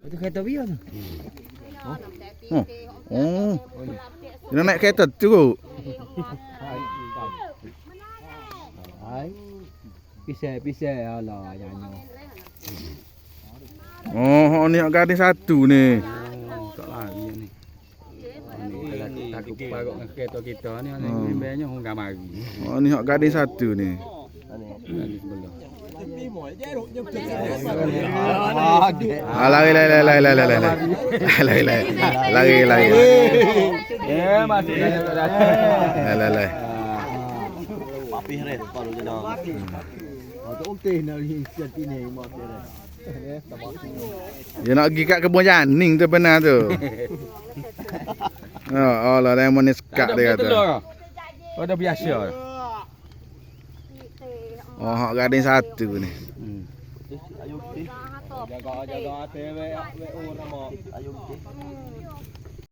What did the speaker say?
Itu kereta biar tu. Oh. Dia naik kereta tu. Hai. Pisai alah nyanyi. Oh, ni gading satu ni. Tak lari ni. Ni takut parok dengan kereta kita ni bimbangnya enggak mari. Oh, ni gading satu ni. Di sebelah. Lari. Masuk dah. Lari. Papih red baru je dah. Tu okey nak ni siap ni mak dia. Dia nak pergi kat kebun janing tu benar tu. Oh, lah lemon ni sekak dia kata. Oh, dah biasa. Oh, hak gading satu ni. Ayo. Jaga hati we orang mak. Ayo.